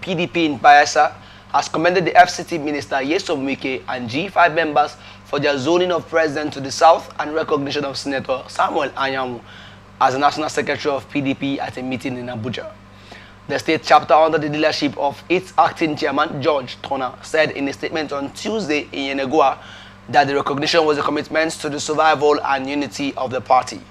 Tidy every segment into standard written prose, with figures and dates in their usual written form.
PDP in Bayelsa has commended the FCT Minister Nyesom Wike and G5 members for their zoning of president to the south and recognition of Senator Samuel Anyanwu as the National Secretary of PDP at a meeting in Abuja. The state chapter, under the leadership of its acting chairman, George Turner, said in a statement on Tuesday in Yenagoa that the recognition was a commitment to the survival and unity of the party.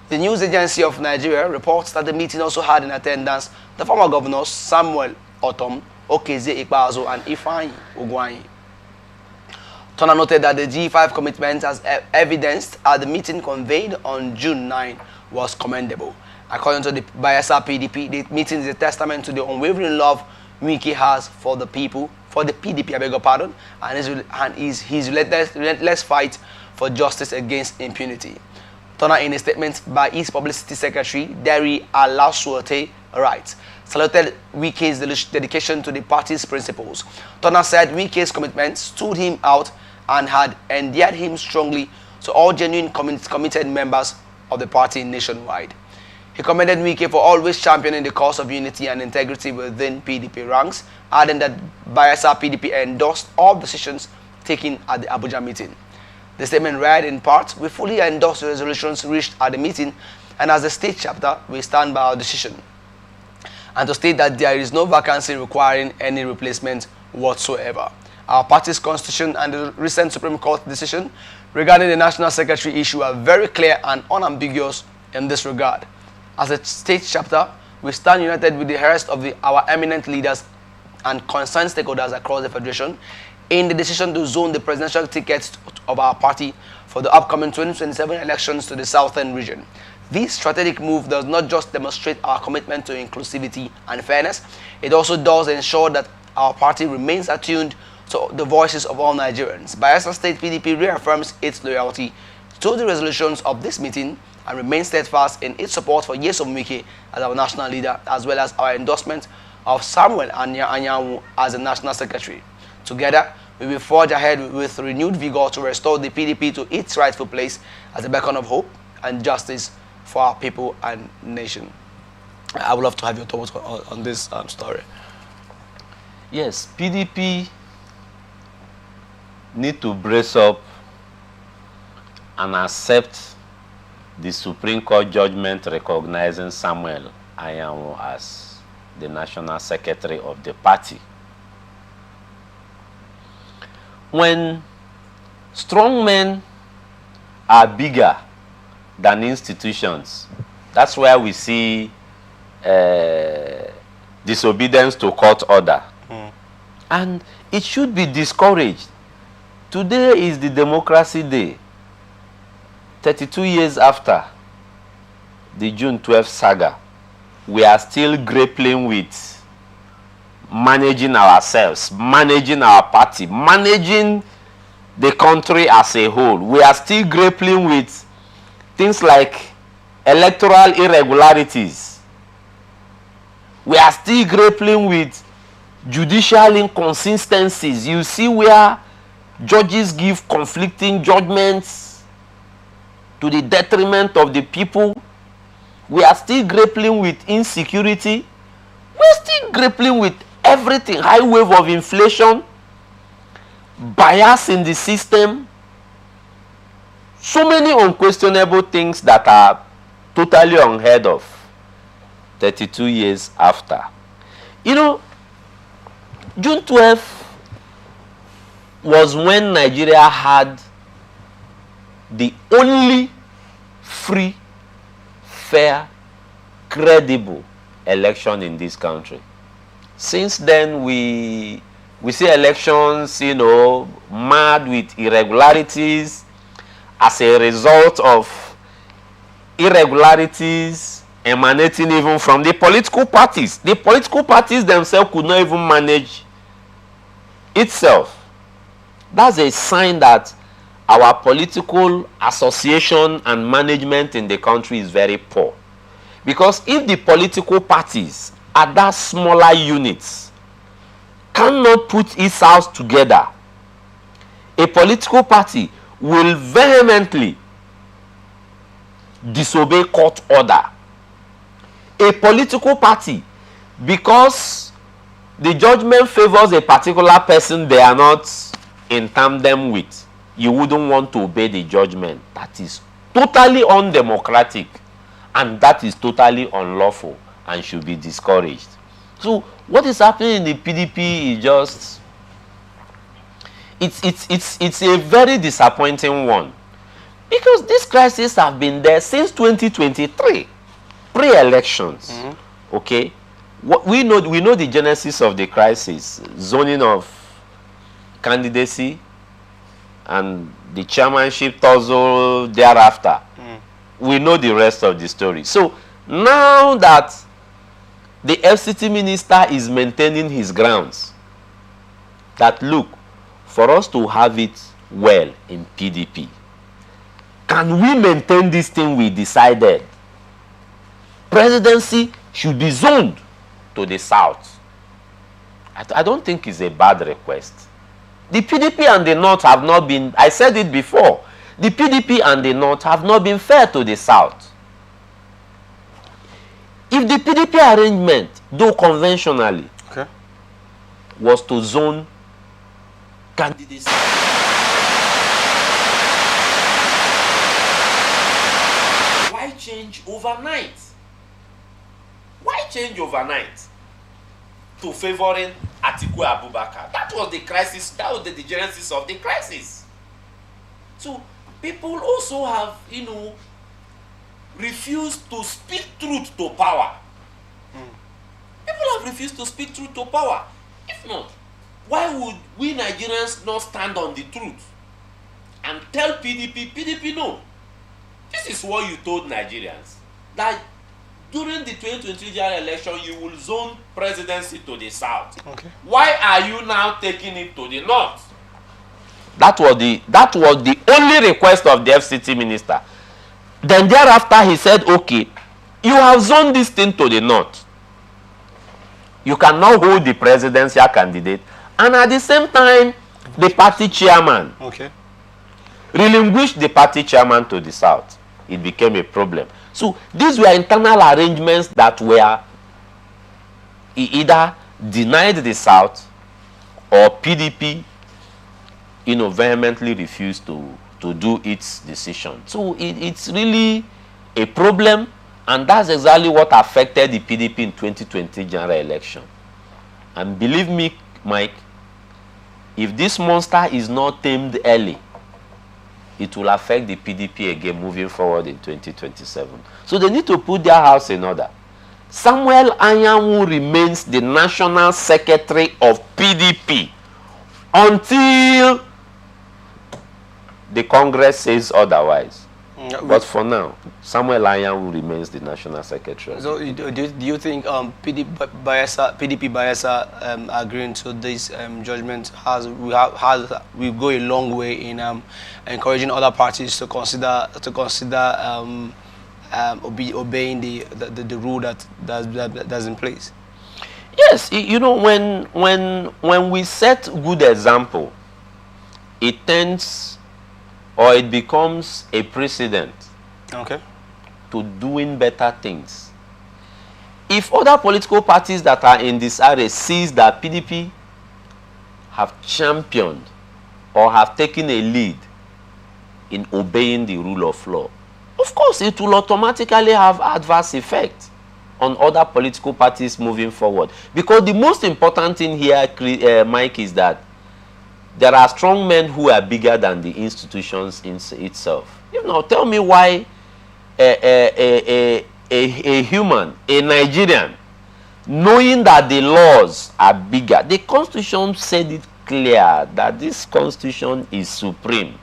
The news agency of Nigeria reports that the meeting also had in attendance the former governors Samuel Otom, Okeze Ikpeazu, and Ifeanyi Ugwuanyi. Turner noted that the G5 commitment, as evidenced at the meeting convened on June 9, was commendable. According to the Bayelsa PDP, the meeting is a testament to the unwavering love Wike has for the people, for the PDP, I beg your pardon, and his relentless fight for justice against impunity. Turner, in a statement by his publicity secretary, Derry Alaswote, writes, saluted Wike's dedication to the party's principles. Turner said Wike's commitment stood him out and had endeared him strongly to all genuine committed members of the party nationwide. He commended Wike for always championing the cause of unity and integrity within PDP ranks, adding that Bayelsa PDP endorsed all decisions taken at the Abuja meeting. The statement read in part, "We fully endorse the resolutions reached at the meeting, and as the state chapter, we stand by our decision." And to state that there is no vacancy requiring any replacement whatsoever. Our party's constitution and the recent Supreme Court decision regarding the National Secretary issue are very clear and unambiguous in this regard. As a state chapter, we stand united with the rest of our eminent leaders and concerned stakeholders across the Federation in the decision to zone the presidential tickets of our party for the upcoming 2027 elections to the southern region. This strategic move does not just demonstrate our commitment to inclusivity and fairness, it also does ensure that our party remains attuned to the voices of all Nigerians. Bayelsa State PDP reaffirms its loyalty to the resolutions of this meeting and remains steadfast in its support for Nyesom Wike as our national leader, as well as our endorsement of Samuel Anyanwu as the National Secretary. Together, we will forge ahead with renewed vigor to restore the PDP to its rightful place as a beacon of hope and justice for our people and nation. I would love to have your thoughts on this story. Yes, PDP need to brace up and accept the Supreme Court judgment recognizing Samuel Anyanwu as the National Secretary of the party. When strong men are bigger than institutions, that's where we see disobedience to court order. And it should be discouraged. Today is the Democracy Day. 32 years after the June 12th saga, we are still grappling with managing ourselves, managing our party, managing the country as a whole. We are still grappling with things like electoral irregularities. We are still grappling with judicial inconsistencies. You see where judges give conflicting judgments to the detriment of the people. We are still grappling with insecurity. We are still grappling with everything. High wave of inflation, bias in the system, so many unquestionable things that are totally unheard of 32 years after. You know, June 12th was when Nigeria had the only free, fair, credible election in this country. Since then, we see elections, you know, marred with irregularities as a result of irregularities emanating even from the political parties. The political parties themselves could not even manage itself. That's a sign that our political association and management in the country is very poor. Because if the political parties at that smaller units cannot put its house together, a political party will vehemently disobey court order. A political party, because the judgment favors a particular person they are not in tandem with, you wouldn't want to obey the judgment. That is totally undemocratic, and that is totally unlawful and should be discouraged. So what is happening in the PDP is just, it's a very disappointing one, because this crisis have been there since 2023, pre-elections. Okay, what we know the genesis of the crisis: zoning of candidacy and the chairmanship tussle thereafter. We know the rest of the story. So now that the FCT minister is maintaining his grounds, that look, for us to have it well in PDP, can we maintain this thing we decided? Presidency should be zoned to the south. I don't think it's a bad request. The PDP and the North have not been, I said it before, the PDP and the North have not been fair to the South. If the PDP arrangement, though conventionally, was to zone candidates, why change overnight? Why change overnight to favoring Atiku Abubakar? That was the crisis, that was the genesis of the crisis. So people also have, refused to speak truth to power. People have refused to speak truth to power. If not, why would we Nigerians not stand on the truth and tell PDP, no, this is what you told Nigerians, that during the 2023 general election, you will zone presidency to the south. Why are you now taking it to the north? That was the only request of the FCT minister. Then thereafter he said, okay, you have zoned this thing to the north. You can now hold the presidential candidate, and at the same time, the party chairman relinquished the party chairman to the south. It became a problem. So these were internal arrangements that were either denied the South, or PDP, vehemently refused to do its decision. So it's really a problem, and that's exactly what affected the PDP in 2020 general election. And believe me, Mike, if this monster is not tamed early, it will affect the PDP again moving forward in 2027. So they need to put their house in order. Samuel Anyanwu remains the National Secretary of PDP until the Congress says otherwise. But for now, Samuel Anyanwu remains the National Secretary. So do you think PDP Bayelsa agreeing to this judgment will go a long way in encouraging other parties to consider obeying the rule that's in place? Yes, when we set good example, it tends, or it becomes a precedent to doing better things. If other political parties that are in this area sees that PDP have championed or have taken a lead in obeying the rule of law, of course it will automatically have adverse effect on other political parties moving forward. Because the most important thing here, Mike, is that there are strong men who are bigger than the institutions itself. Tell me why a human, a Nigerian, knowing that the laws are bigger, the Constitution said it clear that this Constitution is supreme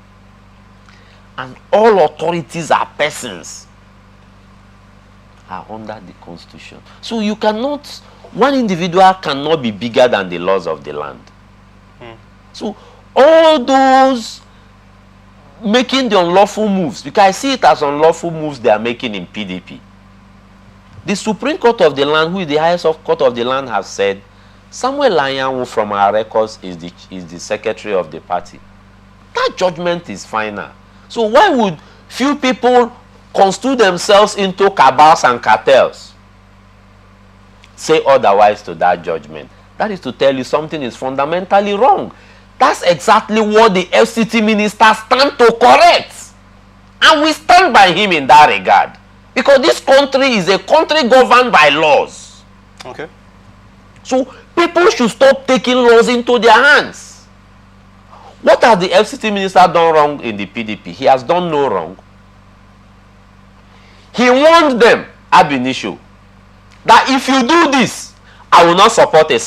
and all authorities are persons, are under the Constitution. So you cannot, one individual cannot be bigger than the laws of the land. So all those making the unlawful moves, because I see it as unlawful moves they are making in PDP. The Supreme Court of the land, who is the highest court of the land, has said Samuel Anyanwu from our records is the secretary of the party. That judgment is final. So why would few people construe themselves into cabals and cartels say otherwise to that judgment? That is to tell you something is fundamentally wrong. That's exactly what the FCT Minister stands to correct. And we stand by him in that regard. Because this country is a country governed by laws. Okay. So people should stop taking laws into their hands. What has the FCT Minister done wrong in the PDP? He has done no wrong. He warned them, ab initio, that if you do this, I will not support a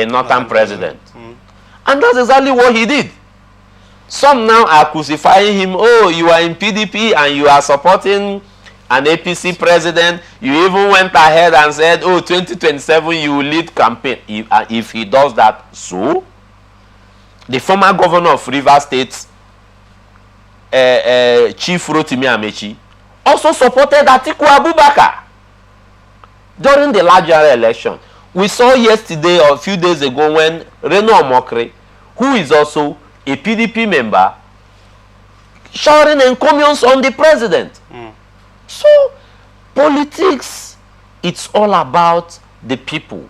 northern president. And that's exactly what he did. Some now are crucifying him. Oh, you are in PDP and you are supporting an APC president. You even went ahead and said, oh, 2027 you will lead campaign. If he does that, so? The former governor of Rivers State, Chief Rotimi Amechi, also supported Atiku Abubakar during the last general election. We saw yesterday or a few days ago when Reno Omokri, who is also a PDP member, showering encomiums on the president. So, politics, it's all about the people.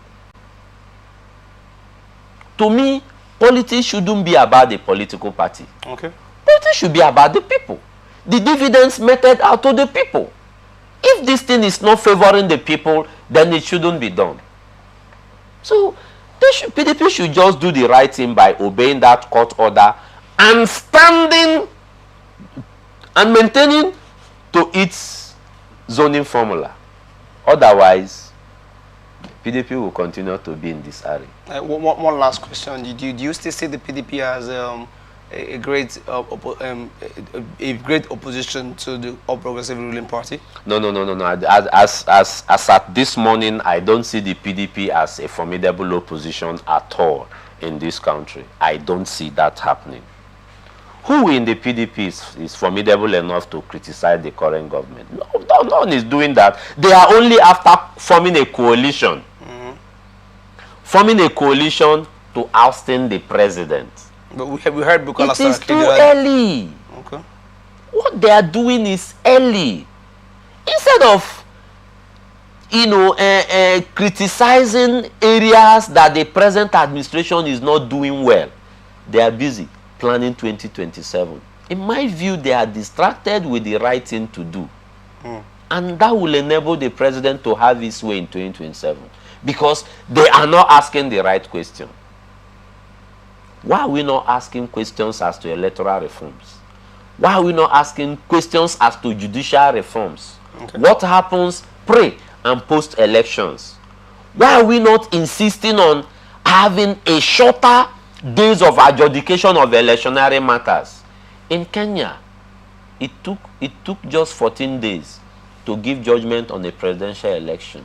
To me, politics shouldn't be about the political party. Okay. Politics should be about the people. The dividends meted out to the people. If this thing is not favoring the people, then it shouldn't be done. So, PDP should just do the right thing by obeying that court order and standing and maintaining to its zoning formula. Otherwise, PDP will continue to be in this area. One last question. Do you still see the PDP as a great opposition to the All Progressive ruling party? No. As at this morning, I don't see the PDP as a formidable opposition at all in this country. I don't see that happening. Who in the PDP is formidable enough to criticize the current government? No one is doing that. They are only after forming a coalition. Forming a coalition to ousting the president. But we heard Bukola It is too early. Okay. What they are doing is early. Instead of, criticizing areas that the present administration is not doing well, they are busy planning 2027. In my view, they are distracted with the right thing to do. And that will enable the president to have his way in 2027. Because they are not asking the right question. Why are we not asking questions as to electoral reforms? Why are we not asking questions as to judicial reforms? Okay. What happens pre and post elections? Why are we not insisting on having a shorter days of adjudication of electionary matters? In Kenya, it took just 14 days to give judgment on a presidential election.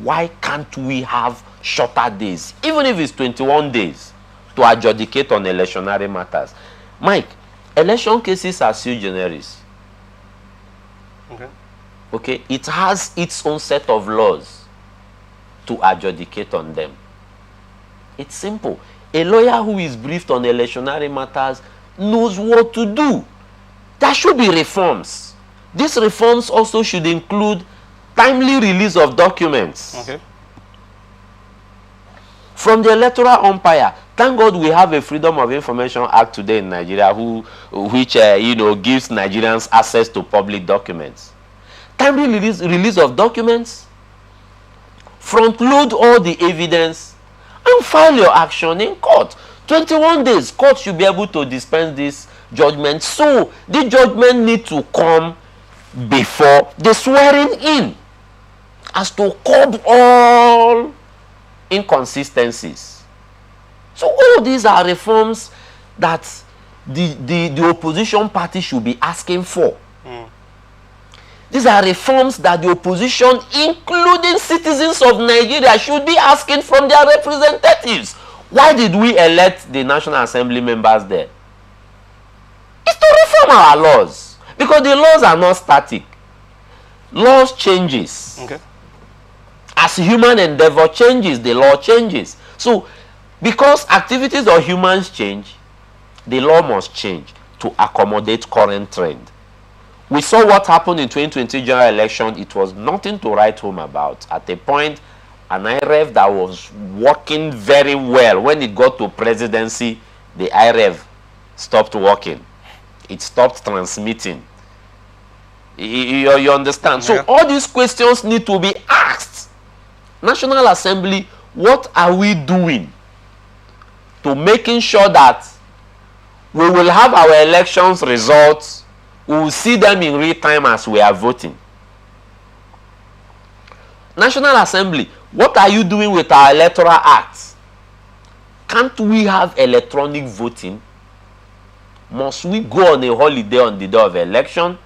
Why can't we have shorter days, even if it's 21 days, to adjudicate on electionary matters? Mike, election cases are sui generis. Okay, it has its own set of laws to adjudicate on them. It's simple. A lawyer who is briefed on electionary matters knows what to do. There should be reforms. These reforms also should include timely release of documents. Okay. From the electoral umpire. Thank God we have a Freedom of Information Act today in Nigeria which gives Nigerians access to public documents. Timely release of documents, front load all the evidence, and file your action in court. 21 days, court should be able to dispense this judgment. So the judgment need to come before the swearing in, as to curb all inconsistencies. So all these are reforms that the opposition party should be asking for. These are reforms that the opposition, including citizens of Nigeria, should be asking from their representatives. Why did we elect the National Assembly members there? It's to reform our laws. Because the laws are not static. Laws changes. Okay. As human endeavor changes, the law changes. So, because activities of humans change, the law must change to accommodate current trend. We saw what happened in 2020 general election. It was nothing to write home about. At a point, an IREV that was working very well. When it got to presidency, the IREV stopped working. It stopped transmitting. You understand? Yeah. So all these questions need to be asked. National Assembly, what are we doing to making sure that we will have our elections results, we will see them in real time as we are voting? National Assembly, what are you doing with our electoral acts? Can't we have electronic voting? Must we go on a holiday on the day of election?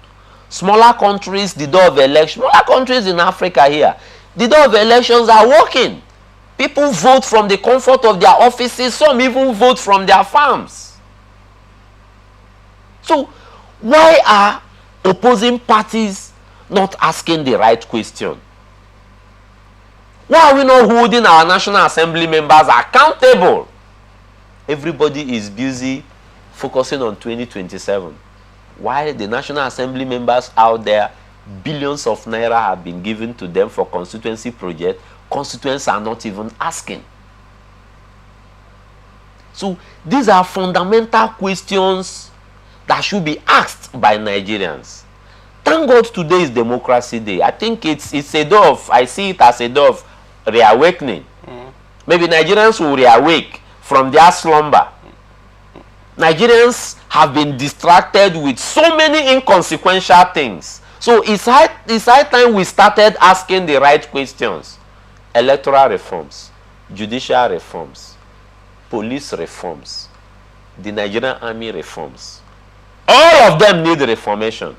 Smaller countries, the day of election, smaller countries in Africa here, the day of elections are working. People vote from the comfort of their offices. Some even vote from their farms. So why are opposing parties not asking the right question? Why are we not holding our National Assembly members accountable? Everybody is busy focusing on 2027. While the National Assembly members out there, billions of naira have been given to them for constituency projects. Constituents are not even asking. So these are fundamental questions that should be asked by Nigerians. Thank God today is Democracy Day. I think it's a day of, I see it as a day of reawakening. Maybe Nigerians will reawake from their slumber. Nigerians have been distracted with so many inconsequential things. So it's high time we started asking the right questions. Electoral reforms, judicial reforms, police reforms, the Nigerian army reforms. All of them need reformation.